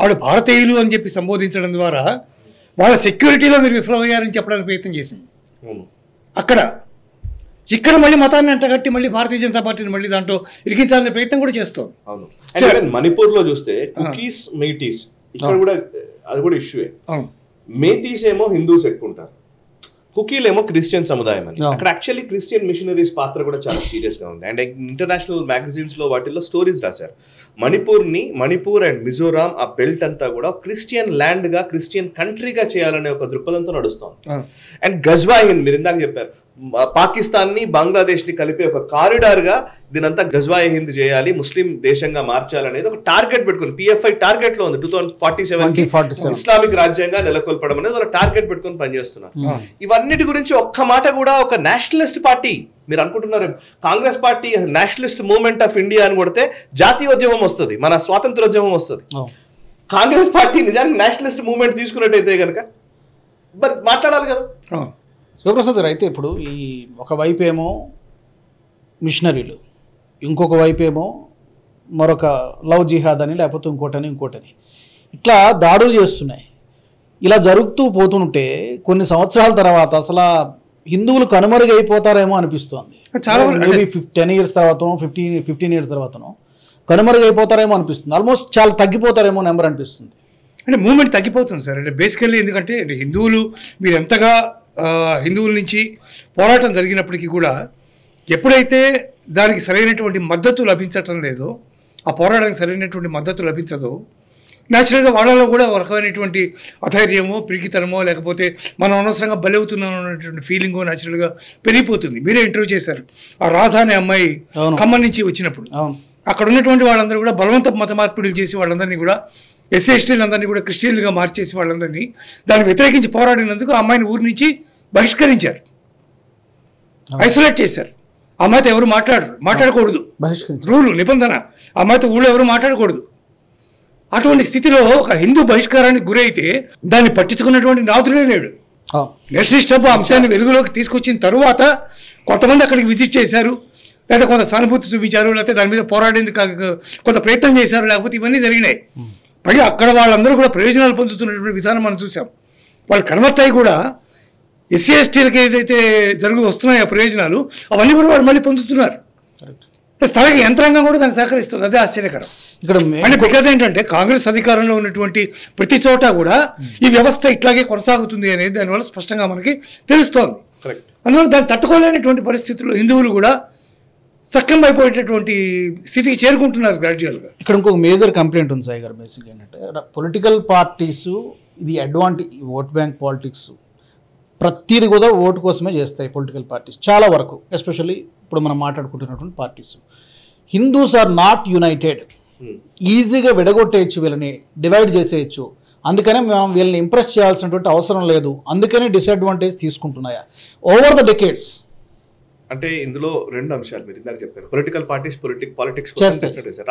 ఆవిడ భారతీయులు అని చెప్పి సంబోధించడం ద్వారా వాళ్ళ సెక్యూరిటీలో మీరు విఫలమయ్యారని చెప్పడానికి ప్రయత్నం చేసింది. అక్కడ ఇక్కడ మళ్ళీ మతాన్ని అంటగట్టి మళ్ళీ భారతీయ జనతా పార్టీని మళ్ళీ దాంట్లో ఇరికించాలనే ప్రయత్నం కూడా చేస్తుంది. మణిపూర్ లో చూస్తే కుకీస్, మేటీస్ ఇక్కడ కూడా అది కూడా ఇష్యూయే. మేటీస్ ఏమో హిందూస్ ఎక్కువ ఉంటారు, కుకీలేమో క్రిస్టియన్ సముదాయం అని. అక్కడ యాక్చువల్లీ క్రిస్టియన్ మిషనరీస్ పాత్ర కూడా చాలా సీరియస్ గా ఉంది. అండ్ ఇంటర్నేషనల్ మ్యాగజైన్స్ లో వాటిల్లో స్టోరీస్ రాశారు. మణిపూర్ అండ్ మిజోరాం ఆ బెల్ట్ అంతా కూడా క్రిస్టియన్ ల్యాండ్ గా, క్రిస్టియన్ కంట్రీగా చేయాలనే ఒక దృక్పథంతో నడుస్తాం. అండ్ గజ్వా హింద్ మీరు ఇందాక చెప్పారు, పాకిస్తాన్ని బంగ్లాదేశ్ని కలిపే ఒక కారిడార్గా దీనంతా గజ్వాయ్ హింద్ చేయాలి, ముస్లిం దేశంగా మార్చాలనేది ఒక టార్గెట్ పెట్టుకుని PFI టార్గెట్ లో ఉంది. 2047 ఇస్లామిక్ రాజ్యంగా నెలకొల్పడం అనేది వాళ్ళ టార్గెట్ పెట్టుకుని పనిచేస్తున్నారు. ఇవన్నిటి గురించి ఒక్క మాట కూడా ఒక నేషనలిస్ట్ పార్టీ, మీరు అనుకుంటున్నారు Congress party Nationalist movement of India అని కొడితే జాతీయోద్యమం వస్తుంది, మన స్వాతంత్రోద్యమం వస్తుంది. కాంగ్రెస్ పార్టీ నిజానికి నేషనలిస్ట్ మూవ్మెంట్ తీసుకున్నట్టయితే కనుక మరి మాట్లాడాలి కదా. శివప్రసాద్ గారు, అయితే ఇప్పుడు ఈ ఒకవైపు ఏమో మిషనరీలు, ఇంకొక వైపు ఏమో మరొక లవ్ జిహాద్ అని, లేకపోతే ఇంకోటని ఇట్లా దాడులు చేస్తున్నాయి. ఇలా జరుగుతూ పోతుంటే కొన్ని సంవత్సరాల తర్వాత అసలు హిందువులు కనుమరుగైపోతారేమో అనిపిస్తోంది. చాలా మేబీ 10 years తర్వాతనో 15 years తర్వాతనో కనుమరుగైపోతారేమో అనిపిస్తుంది. ఆల్మోస్ట్ చాలా తగ్గిపోతారేమో నెంబర్ అనిపిస్తుంది. అంటే మూమెంట్ తగ్గిపోతుంది సార్. అంటే బేసికల్లీ ఎందుకంటే హిందువులు మీరు ఎంతగా హిందువుల నుంచి పోరాటం జరిగినప్పటికీ కూడా ఎప్పుడైతే దానికి సరైనటువంటి మద్దతు లభించటం లేదో, ఆ పోరాటానికి సరైనటువంటి మద్దతు లభించదో, న్యాచురల్గా వాళ్ళలో కూడా ఒక రకమైనటువంటి అధైర్యమో, పిరికితనమో, లేకపోతే మనం అనవసరంగా బలవుతున్నాం అనేటువంటి ఫీలింగో న్యాచురల్గా పెరిగిపోతుంది. మీరే ఇంటర్వ్యూ చేశారు ఆ రాధ అనే అమ్మాయి ఖమ్మం నుంచి వచ్చినప్పుడు. అక్కడ ఉన్నటువంటి వాళ్ళందరూ కూడా బలవంత మత మార్పిడులు చేసి వాళ్ళందరినీ కూడా SC/STలందరినీ కూడా క్రిస్టియన్లుగా మార్చేసి వాళ్ళందరినీ దాన్ని వ్యతిరేకించి పోరాడినందుకు ఆ అమ్మాయిని ఊరి నుంచి బహిష్కరించారు, ఐసోలేట్ చేశారు. ఆ అమ్మాయితో ఎవరు మాట్లాడకూడదు, రూలు నిబంధన. ఆ అమ్మాయితో ఊళ్ళో ఎవరు మాట్లాడకూడదు. అటువంటి స్థితిలో ఒక హిందూ బహిష్కారానికి గురైతే దాన్ని పట్టించుకున్నటువంటి నాథుడే లేడు. నేషనలిస్ట్ ఆ అంశాన్ని వెలుగులోకి తీసుకొచ్చిన తరువాత కొంతమంది అక్కడికి విజిట్ చేశారు, లేదా కొంత సానుభూతి చూపించారు, లేకపోతే దాని మీద పోరాడేందుకు కొంత ప్రయత్నం చేశారు, లేకపోతే ఇవన్నీ జరిగినాయి. పైగా అక్కడ వాళ్ళందరూ కూడా ప్రయోజనాలు పొందుతున్నటువంటి విధానం మనం చూసాం. వాళ్ళు కన్వర్ట్ అయ్యి కూడా SC/STలకి ఏదైతే వస్తున్నాయో ప్రయోజనాలు అవన్నీ కూడా వాళ్ళు మళ్ళీ పొందుతున్నారు. స్థానిక యంత్రాంగం కూడా దాన్ని సహకరిస్తుంది. అదే ఆశ్చర్యకరం. ఇక్కడ అంటే బికాజ్ ఏంటంటే కాంగ్రెస్ అధికారంలో ఉన్నటువంటి ప్రతి చోట కూడా ఈ వ్యవస్థ ఇట్లాగే కొనసాగుతుంది అనేది దానివల్ల స్పష్టంగా మనకి తెలుస్తోంది. అందువల్ల దాన్ని తట్టుకోలేనటువంటి పరిస్థితుల్లో హిందువులు కూడా సక్రమం అయిపోయేటటువంటి స్థితికి చేరుకుంటున్నారు గ్రాడ్యువల్గా. ఇక్కడ ఇంకొక మేజర్ కంప్లైంట్ ఉంది సాయి గారు. బేసిక్ ఏంటంటే పొలిటికల్ పార్టీస్ ఇది అడ్వాంటేజ్, ఓట్ బ్యాంక్ పాలిటిక్స్ ప్రతిదీ కూడా ఓటు కోసమే చేస్తాయి పొలిటికల్ పార్టీస్ చాలా వరకు. ఎస్పెషల్లీ ఇప్పుడు మనం మాట్లాడుకుంటున్నటువంటి parties Hindus are not united. ఈజీగా విడగొట్టేయచ్చు, వీళ్ళని డివైడ్ చేసేయచ్చు. అందుకనే మనం వీళ్ళని ఇంప్రెస్ చేయాల్సినటువంటి అవసరం లేదు. అందుకనే డిసడ్వాంటేజ్ తీసుకుంటున్నాయా ఓవర్ ద డెకేడ్స్? అంటే ఇందులో రెండు అంశాలు మీరు ఇందాక చెప్పారు. పొలిటికల్ పార్టీస్ పాలిటిక్స్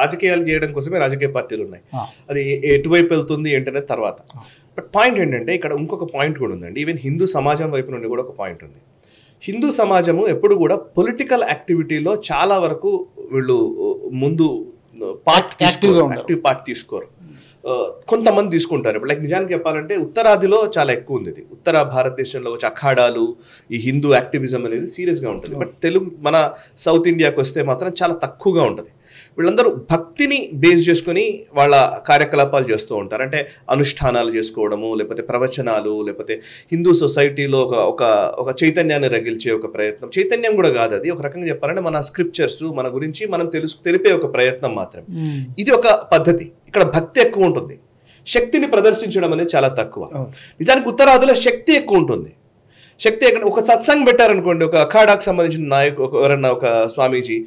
రాజకీయాలు చేయడం కోసమే రాజకీయ పార్టీలు ఉన్నాయి. అది ఎటువైపు వెళ్తుంది ఏంటనేది తర్వాత. బట్ పాయింట్ ఏంటంటే ఇక్కడ ఇంకొక పాయింట్ కూడా ఉందండి. ఈవెన్ హిందూ సమాజం వైపు నుండి కూడా ఒక పాయింట్ ఉంది. హిందూ సమాజము ఎప్పుడు కూడా పొలిటికల్ యాక్టివిటీలో చాలా వరకు వీళ్ళు ముందు యాక్టివ్ పార్ట్ తీసుకోరు. కొంతమంది తీసుకుంటారు. ఇప్పుడు లైక్ నిజానికి చెప్పాలంటే ఉత్తరాదిలో చాలా ఎక్కువ ఉంది ఇది. ఉత్తర భారతదేశంలో వచ్చే అఖాడాలు, ఈ హిందూ యాక్టివిజం అనేది సీరియస్గా ఉంటుంది. బట్ తెలుగు మన సౌత్ ఇండియాకి వస్తే మాత్రం చాలా తక్కువగా ఉంటుంది. వీళ్ళందరూ భక్తిని బేస్ చేసుకుని వాళ్ళ కార్యకలాపాలు చేస్తూ ఉంటారు. అంటే అనుష్ఠానాలు చేసుకోవడము, లేకపోతే ప్రవచనాలు, లేకపోతే హిందూ సొసైటీలో ఒక చైతన్యాన్ని రగిల్చే ఒక ప్రయత్నం. చైతన్యం కూడా కాదు అది, ఒక రకంగా చెప్పాలంటే మన స్క్రిప్చర్స్ మన గురించి మనం తెలిపే ఒక ప్రయత్నం మాత్రం. ఇది ఒక పద్ధతి. ఇక్కడ భక్తి ఎక్కువ ఉంటుంది, శక్తిని ప్రదర్శించడం అనేది చాలా తక్కువ. నిజానికి ఉత్తరాదిలో శక్తి ఎక్కువ ఉంటుంది. శక్తి ఎక్కడ ఒక సత్సంగ్ పెట్టారనుకోండి, ఒక అఖాడాకు సంబంధించిన నాయకు ఎవరన్నా ఒక స్వామీజీ,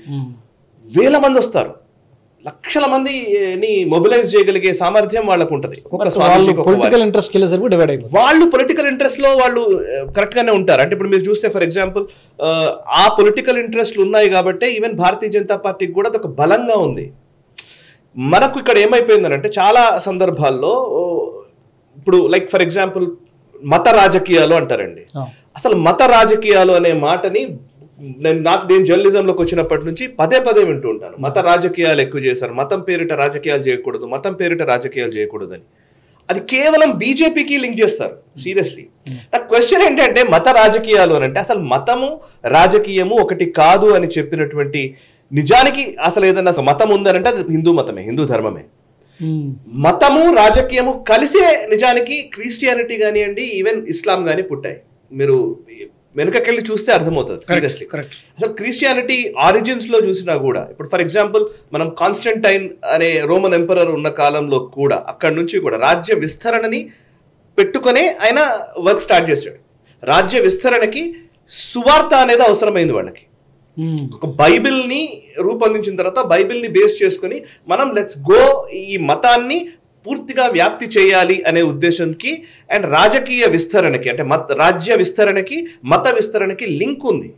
వేల మంది వస్తారు, లక్షల మందిని మొబిలైజ్ చేయగలిగే సామర్థ్యం వాళ్ళకు ఉంటుంది. వాళ్ళు పొలిటికల్ ఇంట్రెస్ట్ లో వాళ్ళు కరెక్ట్ గానే ఉంటారు. అంటే ఇప్పుడు మీరు చూస్తే ఫర్ ఎగ్జాంపుల్ ఆ పొలిటికల్ ఇంట్రెస్ట్లు ఉన్నాయి కాబట్టి ఈవెన్ భారతీయ జనతా పార్టీకి కూడా అదొక బలంగా ఉంది. మనకు ఇక్కడ ఏమైపోయిందనంటే చాలా సందర్భాల్లో ఇప్పుడు లైక్ ఫర్ ఎగ్జాంపుల్ మత రాజకీయాలు అంటారండి. అసలు మత రాజకీయాలు అనే మాటని నేను జర్నలిజంలోకి వచ్చినప్పటి నుంచి పదే వింటూ ఉంటాను. మత రాజకీయాలు ఎక్కువ చేశారు, మతం పేరిట రాజకీయాలు చేయకూడదు, మతం పేరిట రాజకీయాలు చేయకూడదు అని. అది కేవలం బీజేపీకి లింక్ చేస్తారు. సీరియస్లీ నా క్వశ్చన్ ఏంటంటే మత రాజకీయాలు అని అంటే అసలు మతము రాజకీయము ఒకటి కాదు అని చెప్పినటువంటి, నిజానికి అసలు ఏదైనా మతం ఉందనంటే అది హిందూ మతమే, హిందూ ధర్మమే. మతము రాజకీయము కలిసే నిజానికి క్రిస్టియానిటీ కానివ్వండి, ఈవెన్ ఇస్లాం కానీ పుట్టాయి. మీరు వెనుకకెళ్ళి చూస్తే అర్థమవుతుంది. సీరియస్లీ అసలు క్రిస్టియానిటీ ఆరిజిన్స్ లో చూసినా కూడా ఇప్పుడు ఫర్ ఎగ్జాంపుల్ మనం కాన్స్టంటైన్ అనే రోమన్ ఎంపరర్ ఉన్న కాలంలో కూడా అక్కడి నుంచి కూడా రాజ్య విస్తరణని పెట్టుకునే ఆయన వర్క్ స్టార్ట్ చేశాడు. రాజ్య విస్తరణకి సువార్త అనేది అవసరమైంది వాళ్ళకి. ఒక బైబిల్ని రూపొందించిన తర్వాత బైబిల్ని బేస్ చేసుకుని మనం లెట్స్ గో ఈ మతాన్ని పూర్తిగా వ్యాప్తి చేయాలి అనే ఉద్దేశంకి అండ్ రాజకీయ విస్తరణకి అంటే రాజ్య విస్తరణకి మత విస్తరణకి లింక్ ఉంది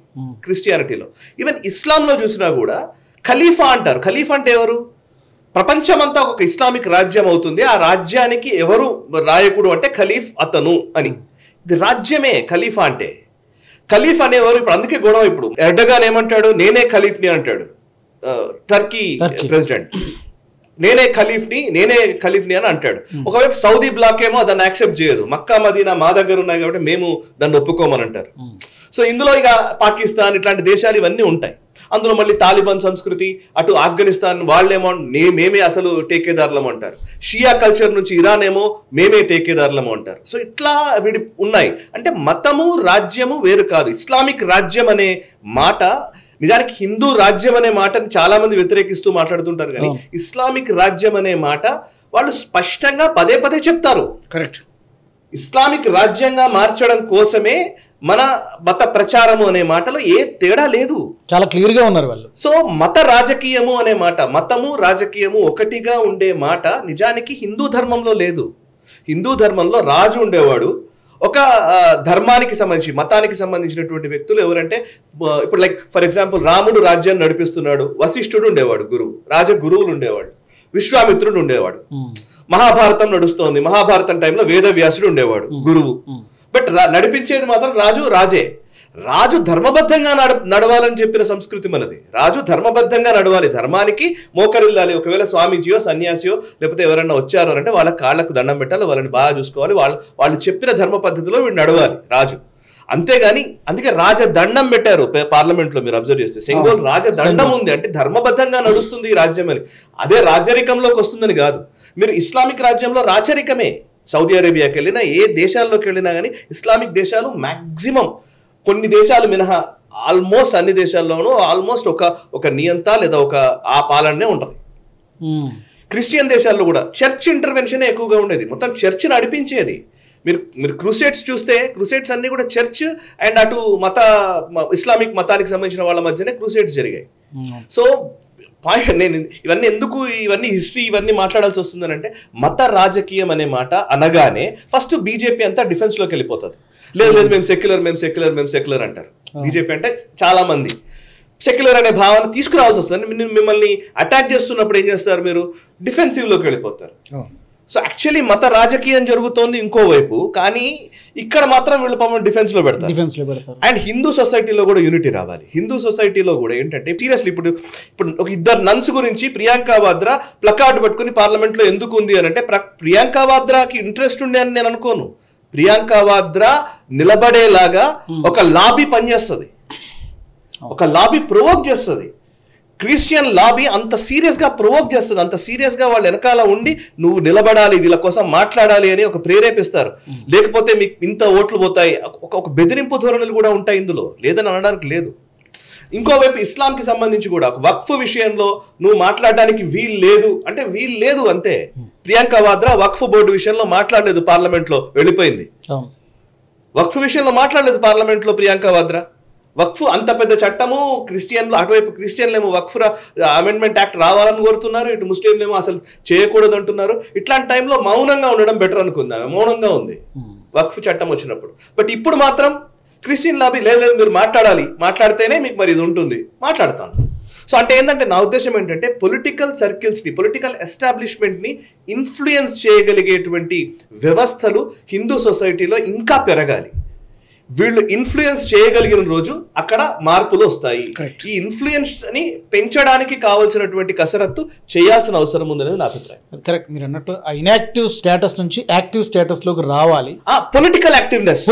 క్రిస్టియానిటీలో. ఈవెన్ ఇస్లాంలో చూసినా కూడా ఖలీఫా అంటారు. ఖలీఫా అంటే ఎవరు? ప్రపంచమంతా ఒక ఇస్లామిక్ రాజ్యం అవుతుంది, ఆ రాజ్యానికి ఎవరు నాయకుడు అంటే ఖలీఫ్ అతను అని. ఇది రాజ్యమే ఖలీఫా అంటే. ఖలీఫ్ అనేవారు ఇప్పుడు అందుకే గొడవ. ఇప్పుడు ఎర్డగాన్ ఏమంటాడు, నేనే ఖలీఫ్ని అంటాడు. టర్కీ ప్రెసిడెంట్ నేనే ఖలీఫ్ని అని అంటాడు. ఒకవైపు సౌదీ బ్లాక్ ఏమో దాన్ని యాక్సెప్ట్ చేయదు, మక్కా మదీనా మా దగ్గర ఉన్నాయి కాబట్టి మేము దాన్ని ఒప్పుకోమని అంటారు. సో ఇందులో ఇక పాకిస్తాన్ ఇట్లాంటి దేశాలు ఇవన్నీ ఉంటాయి. అందులో మళ్ళీ తాలిబాన్ సంస్కృతి, అటు ఆఫ్ఘనిస్తాన్ వాళ్ళేమో మేమే అసలు టేకేదారులము అంటారు. షియా కల్చర్ నుంచి ఇరాన్ ఏమో మేమే టేకేదారులము అంటారు. సో ఇట్లా వీడి ఉన్నాయి. అంటే మతము రాజ్యము వేరు కాదు. ఇస్లామిక్ రాజ్యం అనే మాట నిజానికి హిందూ రాజ్యం అనే మాటని చాలా మంది వ్యతిరేకిస్తూ మాట్లాడుతుంటారు, కానీ ఇస్లామిక్ రాజ్యం అనే మాట వాళ్ళు స్పష్టంగా పదే పదే చెప్తారు. కరెక్ట్. ఇస్లామిక్ రాజ్యంగా మార్చడం కోసమే మన మత ప్రచారము అనే మాటలో ఏ తేడా లేదు, చాలా క్లియర్ గా ఉన్నారు వాళ్ళు. సో మత రాజకీయము అనే మాట, మతము రాజకీయము ఒకటిగా ఉండే మాట నిజానికి హిందూ ధర్మంలో లేదు. హిందూ ధర్మంలో రాజు ఉండేవాడు. ఒక ధర్మానికి సంబంధించి మతానికి సంబంధించినటువంటి వ్యక్తులు ఎవరంటే ఇప్పుడు లైక్ ఫర్ ఎగ్జాంపుల్ రాముడు రాజ్యాన్ని నడిపిస్తున్నాడు, వశిష్ఠుడు ఉండేవాడు గురువు, రాజగురువులు ఉండేవాడు, విశ్వామిత్రుడు ఉండేవాడు. మహాభారతం నడుస్తోంది, మహాభారతం టైంలో వేదవ్యాసుడు ఉండేవాడు గురువు. బట్ నడిపించేది మాత్రం రాజే. రాజు ధర్మబద్ధంగా నడవాలని చెప్పిన సంస్కృతి మనది. రాజు ధర్మబద్ధంగా నడవాలి, ధర్మానికి మోకరిల్లాలి. ఒకవేళ స్వామీజీయో సన్యాసియో లేకపోతే ఎవరన్నా వచ్చారు అంటే వాళ్ళ కాళ్ళకు దండం పెట్టాలి, వాళ్ళని బాగా చూసుకోవాలి, వాళ్ళు చెప్పిన ధర్మ పద్ధతిలో వీడు నడవాలి రాజు. అంతేగాని అందుకే రాజదండం పెట్టారు పార్లమెంట్ లో. మీరు అబ్జర్వ్ చేస్తే సెంగోల్ రాజదండం ఉంది అంటే ధర్మబద్ధంగా నడుస్తుంది ఈ రాజ్యం అని. అదే రాజరికంలోకి వస్తుందని కాదు. మీరు ఇస్లామిక్ రాజ్యంలో రాచరికమే. సౌదీ అరేబియాకి వెళ్ళినా ఏ దేశాల్లోకి వెళ్ళినా కానీ ఇస్లామిక్ దేశాలు మాక్సిమం, కొన్ని దేశాలు మినహా ఆల్మోస్ట్ అన్ని దేశాల్లోనూ ఆల్మోస్ట్ ఒక నియంత లేదా ఒక ఆ పాలనే ఉంటుంది. క్రిస్టియన్ దేశాల్లో కూడా చర్చ్ ఇంటర్వెన్షన్ ఎక్కువగా ఉండేది, మొత్తం చర్చ్ నడిపించేది. మీరు క్రూసేడ్స్ చూస్తే క్రూసేడ్స్ అన్ని కూడా చర్చ్ అండ్ అటు ఇస్లామిక్ మతానికి సంబంధించిన వాళ్ళ మధ్యనే క్రూసేడ్స్ జరిగాయి. సో నేను ఇవన్నీ హిస్టరీ ఇవన్నీ మాట్లాడాల్సి వస్తుందని అంటే మత రాజకీయం అనే మాట అనగానే ఫస్ట్ బీజేపీ అంతా డిఫెన్స్ లోకి వెళ్ళిపోతుంది. లేదు మేము సెక్యులర్ అంటారు. బీజేపీ అంటే చాలా మంది సెక్యులర్ అనే భావన తీసుకురావాల్సి వస్తుంది. మిమ్మల్ని అటాక్ చేస్తున్నప్పుడు ఏం చేస్తారు, మీరు డిఫెన్సివ్ లోకి వెళ్ళిపోతారు. సో యాక్చువల్లీ మత రాజకీయం జరుగుతోంది ఇంకోవైపు, కానీ ఇక్కడ మాత్రం వీళ్ళు పాపం డిఫెన్స్ లో పెడతారు. అండ్ హిందూ సొసైటీలో కూడా యూనిటీ రావాలి. హిందూ సొసైటీలో కూడా ఏంటంటే సీరియస్లీ ఇప్పుడు ఒక ఇద్దరు నన్స్ గురించి ప్రియాంక వాద్రా ప్లకార్డ్ పట్టుకుని పార్లమెంట్ లో ఎందుకు ఉంది అని అంటే ప్రియాంక వాద్రాకి ఇంట్రెస్ట్ ఉండే అని నేను అనుకోను. ప్రియాంక వాద్రా నిలబడేలాగా ఒక లాబీ పనిచేస్తుంది, ఒక లాబీ ప్రొవోక్ చేస్తుంది. క్రిస్టియన్ లాబీ అంత సీరియస్ గా ప్రొవోక్ చేస్తుంది, అంత సీరియస్ గా వాళ్ళ వెనకాల ఉండి నువ్వు నిలబడాలి, వీళ్ళ కోసం మాట్లాడాలి అని ఒక ప్రేరేపిస్తారు. లేకపోతే మీకు ఇంత ఓట్లు పోతాయి, ఒక బెదిరింపు ధోరణులు కూడా ఉంటాయి ఇందులో, లేదని అనడానికి లేదు. ఇంకోవైపు ఇస్లాంకి సంబంధించి కూడా వక్ఫ్ విషయంలో నువ్వు మాట్లాడడానికి వీలు లేదు అంతే. ప్రియాంక వాద్రా వక్ఫ్ బోర్డు విషయంలో మాట్లాడలేదు, పార్లమెంట్ లో వెళ్ళిపోయింది. వక్ఫ్ విషయంలో మాట్లాడలేదు పార్లమెంట్ లో ప్రియాంక వాద్రా. వక్ఫ్ అంత పెద్ద చట్టము, క్రిస్టియన్లు అటువైపు క్రిస్టియన్లేమో వక్ఫ్ అమెండ్మెంట్ యాక్ట్ రావాలని కోరుతున్నారు, ఇటు ముస్లింలేమో అసలు చేయకూడదు అంటున్నారు. ఇట్లాంటి టైంలో మౌనంగా ఉండడం బెటర్ అనుకుందాం. మౌనంగా ఉంది వక్ఫ్ చట్టం వచ్చినప్పుడు. బట్ ఇప్పుడు మాత్రం క్రిస్టియన్ లాబీ లేదు మీరు మాట్లాడితేనే మీకు మరి ఇది ఉంటుంది, మాట్లాడతాను. సో అంటే ఏంటంటే నా ఉద్దేశం ఏంటంటే పొలిటికల్ సర్కిల్స్ని, పొలిటికల్ ఎస్టాబ్లిష్మెంట్ని ఇన్ఫ్లుయెన్స్ చేయగలిగేటువంటి వ్యవస్థలు హిందూ సొసైటీలో ఇంకా పెరగాలి. వీళ్ళు ఇన్ఫ్లుయెన్స్ చేయగలిగిన రోజు అక్కడ మార్పులు వస్తాయి. ఈ ఇన్ఫ్లుయెన్స్ ని పెంచడానికి కావాల్సినటువంటి కసరత్తు చేయాల్సిన అవసరం ఉందనేది నా అభిప్రాయం. కరెక్ట్, మీరు అన్నట్టు ఇన్యాక్టివ్ స్టేటస్ నుంచి యాక్టివ్ స్టేటస్ లోకి రావాలి. Political activeness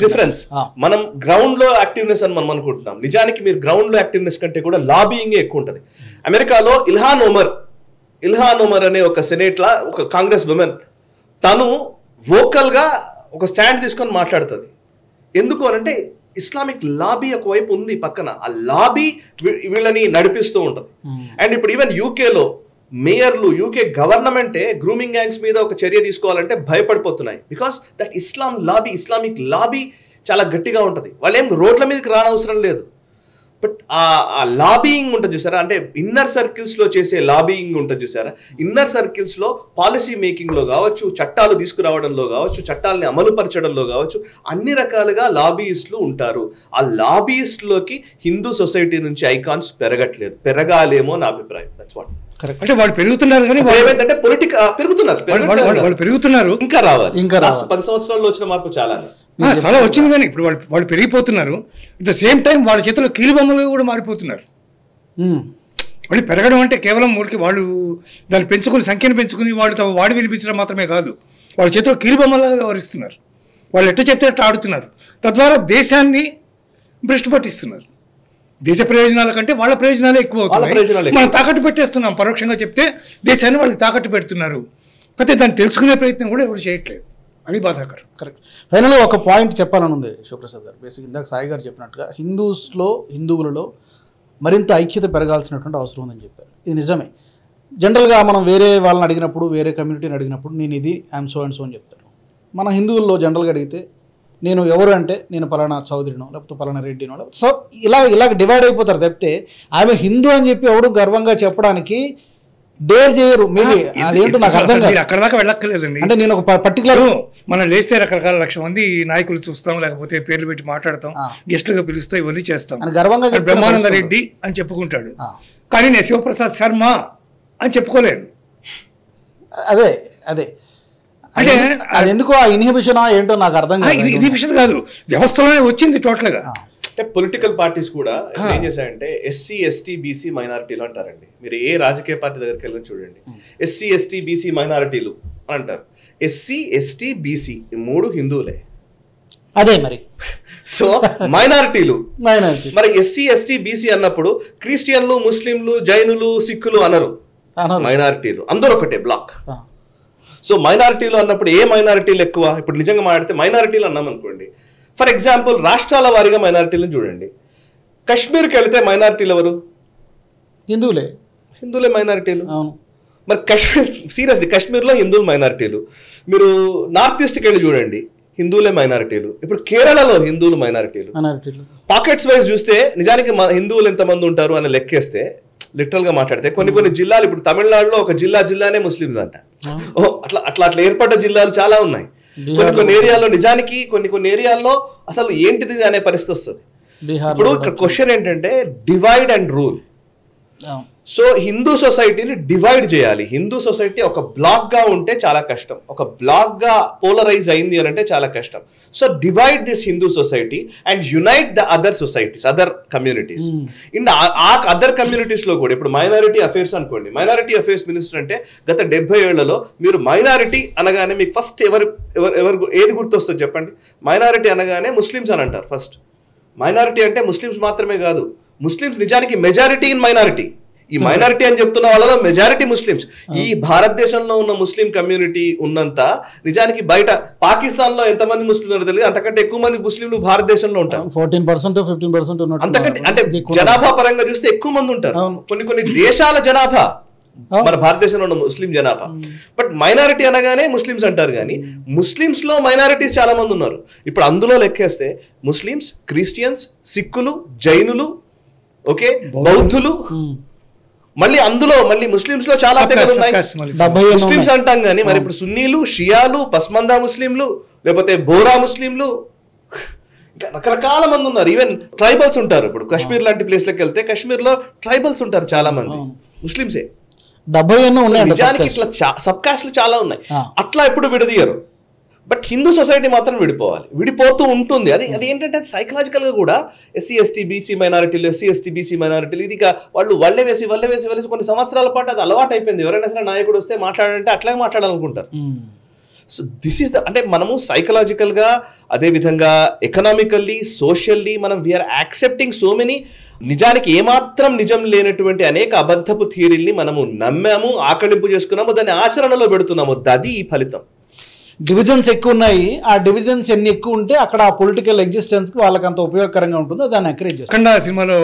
difference. మనం గ్రౌండ్ లో యాక్టివ్నెస్ అని మనం అనుకుంటున్నాం, నిజానికి మీరు గ్రౌండ్ లో యాక్టివ్నెస్ కంటే కూడా లాబియింగ్ ఎక్కువ ఉంటుంది. అమెరికాలో ఇల్హాన్ ఒమర్ అనే ఒక సెనేట్ లా ఒక కాంగ్రెస్ ఉమెన్, తను వోకల్ గా ఒక స్టాండ్ తీసుకొని మాట్లాడుతుంది. ఎందుకు అనంటే ఇస్లామిక్ లాబీ ఒకవైపు ఉంది పక్కన, ఆ లాబీ వీళ్ళని నడిపిస్తూ ఉంటుంది. అండ్ ఇప్పుడు ఈవెన్ యూకేలో మేయర్లు, యూకే గవర్నమెంటే గ్రూమింగ్ గ్యాంగ్స్ మీద ఒక చర్య తీసుకోవాలంటే భయపడిపోతున్నాయి. బికాస్ దట్ ఇస్లామిక్ లాబీ చాలా గట్టిగా ఉంటుంది. వాళ్ళు ఏం రోడ్ల మీదకి రానవసరం లేదు. బట్ ఆ లాబీయింగ్ ఉంటుంది చూసారా, అంటే ఇన్నర్ సర్కిల్స్లో చేసే లాబీయింగ్ ఉంటుంది చూసారా, ఇన్నర్ సర్కిల్స్లో పాలసీ మేకింగ్లో కావచ్చు, చట్టాలు తీసుకురావడంలో కావచ్చు, చట్టాలని అమలుపరచడంలో కావచ్చు, అన్ని రకాలుగా లాబీయిస్టులు ఉంటారు. ఆ లాబీయిస్టులోకి హిందూ సొసైటీ నుంచి ఐకాన్స్ పెరగట్లేదు, పెరగాలేమో నా అభిప్రాయం. That's what. అంటే వాళ్ళు పెరుగుతున్నారు కానీ ఏమైందంటే వాళ్ళు పెరుగుతున్నారు, ఇంకా రావాలి. 10 సంవత్సరాల్లో వచ్చిన మార్పు చాలా వచ్చింది. కానీ ఇప్పుడు వాళ్ళు పెరిగిపోతున్నారు. అట్ ద సేమ్ టైం వాళ్ళ చేతిలో కీలుబొమ్మలు కూడా మారిపోతున్నారు. వాళ్ళు పెరగడం అంటే కేవలం ఊరికి వాళ్ళు దాన్ని పెంచుకుని, సంఖ్యను పెంచుకుని వాడి వినిపించడం మాత్రమే కాదు, వాళ్ళ చేతిలో కీలుబొమ్మలాగా వ్యవహరిస్తున్నారు. వాళ్ళు ఎట్ట చెప్తే అట్లా ఆడుతున్నారు. తద్వారా దేశాన్ని భ్రష్టు పట్టిస్తున్నారు. దేశ ప్రయోజనాల కంటే వాళ్ళ ప్రయోజనాలే ఎక్కువ అవుతున్నాయి. మనం తాకట్టు పెట్టేస్తున్నాం. పరోక్షంగా చెప్తే దేశాన్ని వాళ్ళకి తాకట్టు పెడుతున్నారు. కాకపోతే దాన్ని తెలుసుకునే ప్రయత్నం కూడా ఎవరు చేయట్లేదు. అది బాధాకరం. కరెక్ట్. ఫైనల్గా ఒక పాయింట్ చెప్పాలని ఉంది శివప్రసాద్ గారు. బేసిక్ ఇందాక సాయి గారు చెప్పినట్టుగా హిందువులలో మరింత ఐక్యత పెరగాల్సినటువంటి అవసరం ఉందని చెప్పారు. ఇది నిజమే. జనరల్గా మనం వేరే వాళ్ళని అడిగినప్పుడు, వేరే కమ్యూనిటీని అడిగినప్పుడు నేను ఇది ఐఎమ్ సో అండ్ సో అని చెప్తాను. మన హిందువుల్లో జనరల్గా అడిగితే నేను ఎవరు అంటే నేను పలానా చౌదరినో లేకపోతే పలానా రెడ్డినో, సో ఇలా డివైడ్ అయిపోతారు తప్పితే ఆమె హిందూ అని చెప్పి ఎవరు గర్వంగా చెప్పడానికి డేర్ చేయరు. మేబీ అదేంటో నాకు అర్థం కాదు. అక్కడ దాకా వెళ్ళక్కర్లేదండి. అంటే నేను ఒక పర్టికులర్ మనం లేస్తే రకరకాల 1,00,000 మంది నాయకులు చూస్తాం, లేకపోతే పేర్లు పెట్టి మాట్లాడతాం, గెస్టులుగా పిలుస్తాం, ఇవన్నీ చేస్తాం. గర్వంగా బ్రహ్మానంద రెడ్డి అని చెప్పుకుంటాడు, కానీ నేను శివప్రసాద్ శర్మ అని చెప్పుకోలేను. అదే అంటే అది ఎందుకు ఆ ఇన్హిబిషన్ ఏంటో నాకు అర్థం కాదు. ఇన్హిబిషన్ కాదు, వ్యవస్థలోనే వచ్చింది టోటల్గా. అంటే పొలిటికల్ పార్టీస్ కూడా ఏం చేశాయంటే ఎస్సీ ఎస్టీ బీసీ మైనారిటీలు అంటారండి. మీరు ఏ రాజకీయ పార్టీ దగ్గరికి వెళ్ళి చూడండి, ఎస్సీ ఎస్టీ బీసీ మైనారిటీలు అంటారు. ఎస్సీ ఎస్టీ బీసీ ఈ 3 హిందువులే. అదే మరి సో మైనారిటీలు మరి ఎస్సీ ఎస్టీ బీసీ అన్నప్పుడు క్రిస్టియన్లు, ముస్లింలు, జైనులు, సిక్కులు అనరు. మైనారిటీలు అందరూ ఒకటే బ్లాక్. సో మైనారిటీలు అన్నప్పుడు ఏ మైనారిటీలు ఎక్కువ? ఇప్పుడు నిజంగా మాట్లాడితే మైనారిటీలు అన్నాం అనుకోండి, ఫర్ ఎగ్జాంపుల్ రాష్ట్రాల వారీగా మైనారిటీలను చూడండి. కశ్మీర్కి వెళితే మైనారిటీలు ఎవరు? హిందువులే మైనారిటీలు. మరి సీరియస్లీ కాశ్మీర్లో హిందువులు మైనారిటీలు. మీరు నార్త్ ఈస్ట్కి వెళ్ళి చూడండి, హిందువులే మైనారిటీలు. ఇప్పుడు కేరళలో హిందువులు మైనారిటీలు. పాకెట్స్ వైజ్ చూస్తే నిజానికి హిందువులు ఎంతమంది ఉంటారు అని లెక్కేస్తే, లిటరల్ గా మాట్లాడితే కొన్ని జిల్లాలు, ఇప్పుడు తమిళనాడులో ఒక జిల్లానే ముస్లింస్ అంట. అట్లా ఏర్పడ్డ జిల్లాలు చాలా ఉన్నాయి. కొన్ని ఏరియాల్లో నిజానికి కొన్ని ఏరియాల్లో అసలు ఏంటిది అనే పరిస్థితి వస్తుంది. ఇప్పుడు ఇక్కడ క్వశ్చన్ ఏంటంటే divide and rule. So Hindu సొసైటీని డివైడ్ చేయాలి. హిందూ సొసైటీ ఒక బ్లాక్ గా ఉంటే చాలా కష్టం, ఒక బ్లాక్ గా పోలరైజ్ అయింది అని అంటే చాలా కష్టం. So divide this Hindu society and unite the other societies, other communities. In ఆ అదర్ కమ్యూనిటీస్ లో కూడా ఇప్పుడు మైనారిటీ అఫేర్స్ అనుకోండి, మైనారిటీ అఫేర్స్ మినిస్టర్ అంటే గత 70 ఏళ్లలో మీరు మైనారిటీ అనగానే మీకు ఫస్ట్ ఎవరు ఏది గుర్తొస్తుంది చెప్పండి? మైనారిటీ అనగానే ముస్లిమ్స్ అని అంటారు ఫస్ట్. మైనారిటీ అంటే ముస్లిమ్స్ మాత్రమే కాదు, ముస్లిమ్స్ నిజానికి మెజారిటీ ఇన్ మైనారిటీ. ఈ మైనారిటీ అని చెప్తున్న వాళ్ళలో మెజారిటీ ముస్లిమ్స్. ఈ భారతదేశంలో ఉన్న ముస్లిం కమ్యూనిటీ ఉన్నంత నిజానికి బయట పాకిస్తాన్ లో ఎంతమంది ముస్లింలు తెలియదు, అంతకంటే ఎక్కువ మంది ముస్లింలు భారతదేశంలో ఉంటారు. 14% 15% అంతకంటే అంటే జనాభా పరంగా చూస్తే ఎక్కువ మంది ఉంటారు. కొన్ని దేశాల జనాభా మన భారతదేశంలో ఉన్న ముస్లిం జనాభా. బట్ మైనారిటీ అనగానే ముస్లిమ్స్ అంటారు, కానీ ముస్లిమ్స్ లో మైనారిటీస్ చాలా మంది ఉన్నారు. ఇప్పుడు అందులో లెక్కేస్తే ముస్లిమ్స్, క్రిస్టియన్స్, సిక్కులు, జైనులు, ఓకే, బౌద్ధులు, మళ్ళీ అందులో ముస్లిమ్స్ లో చాలా తెగలు ఉన్నాయి. ముస్లిమ్స్ అంటాం కానీ మరి ఇప్పుడు సున్నీలు, షియాలు, పస్మందా ముస్లింలు, లేకపోతే బోరా ముస్లింలు, ఇంకా రకరకాల మంది ఉన్నారు. ఈవెన్ ట్రైబల్స్ ఉంటారు. ఇప్పుడు కాశ్మీర్ లాంటి ప్లేస్ లోకి వెళ్తే కాశ్మీర్ లో ట్రైబల్స్ ఉంటారు చాలా మంది, ముస్లింసే. నిజానికి ఇట్లా సబ్ కాస్ట్లు చాలా ఉన్నాయి. అట్లా ఎప్పుడు విడదీయరు. బట్ హిందూ సొసైటీ మాత్రం విడిపోతూ ఉంటుంది. అది ఏంటంటే సైకలాజికల్ గా కూడా ఎస్సీ ఎస్టీ బీసీ మైనారిటీలు, ఎస్సీ ఎస్టీ బీసీ మైనారిటీలు, ఇది వాళ్ళు వల్లే వేసి కొన్ని సంవత్సరాల పాటు అది అలవాటు అయిపోయింది. ఎవరైనా సరే నాయకుడు వస్తే మాట్లాడాలంటే అట్లాగే మాట్లాడాలనుకుంటారు. సో దిస్ ఈస్ ద, అంటే మనము సైకలాజికల్ గా, అదే విధంగా ఎకనామికల్లీ, సోషల్లీ మనం వీఆర్ యాక్సెప్టింగ్ సో మెనీ, నిజానికి ఏమాత్రం నిజం లేనటువంటి అనేక అబద్ధపు థియరీల్ని మనము నమ్మాము, ఆకలింపు చేసుకున్నాము, దాన్ని ఆచరణలో పెడుతున్నాము. అది ఈ ఫలితం. డివిజన్స్ ఎక్కువ ఉన్నాయి. ఆ డివిజన్స్ ఎన్ని ఎక్కువ ఉంటే అక్కడ ఆ పొలిటికల్ ఎగ్జిస్టెన్స్ కి వాళ్ళకి అంత ఉపయోగకరంగా ఉంటుందో దాన్ని ఎంకరేజ్ చేస్తారు. అఖండ సినిమాలో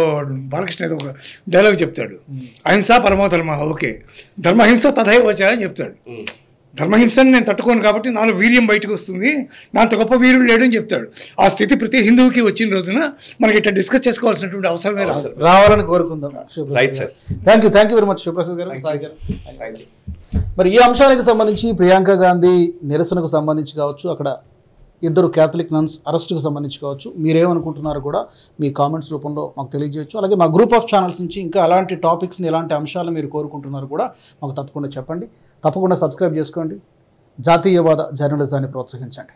బాలకృష్ణ ఏదో ఒక డైలాగ్ చెప్తాడు, అహింస పరమో ధర్మ, ఓకే, ధర్మహింస తథైవ వచ అని చెప్తాడు. ధర్మహింసని నేను తట్టుకోను కాబట్టి నాలో వీర్యం బయటకు వస్తుంది, నా అంత గొప్ప వీరుడు లేడని చెప్తాడు. ఆ స్థితి ప్రతి హిందువుకి వచ్చిన రోజున మనకి ఇట్లా డిస్కస్ చేసుకోవాల్సినటువంటి అవసరమే రావాలని కోరుకుందాం. Right sir. Thank you very much Sivaprasad గారు, సాయి గారు. మరి ఈ అంశానికి సంబంధించి ప్రియాంక గాంధీ నిరసనకు సంబంధించి కావచ్చు, అక్కడ ఇద్దరు క్యాథలిక్ నన్స్ అరెస్టుకు సంబంధించి కావచ్చు, మీరేమనుకుంటున్నారో కూడా మీ కామెంట్స్ రూపంలో మాకు తెలియజేయచ్చు. అలాగే మా గ్రూప్ ఆఫ్ ఛానల్స్ నుంచి ఇంకా అలాంటి టాపిక్స్ని, ఎలాంటి అంశాలు మీరు కోరుకుంటున్నారో కూడా మాకు తప్పకుండా చెప్పండి. తప్పకుండా సబ్స్క్రైబ్ చేసుకోండి. జాతీయవాద జర్నలిజాన్ని ప్రోత్సహించండి.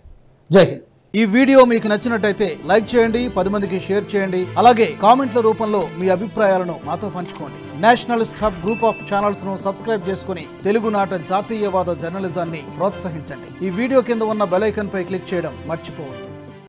జై హింద్. ఈ వీడియో మీకు నచ్చినట్టయితే లైక్ చేయండి, 10 మందికి షేర్ చేయండి. అలాగే కామెంట్ల రూపంలో మీ అభిప్రాయాలను మాతో పంచుకోండి. Nationalist hub group of channels ను సబ్స్క్రైబ్ చేసుకుని తెలుగునాట జాతీయవాద జర్నలిజాన్ని ప్రోత్సహించండి. ఈ వీడియో కింద ఉన్న బెల్ ఐకాన్ పై క్లిక్ చేయడం మర్చిపోవద్దు.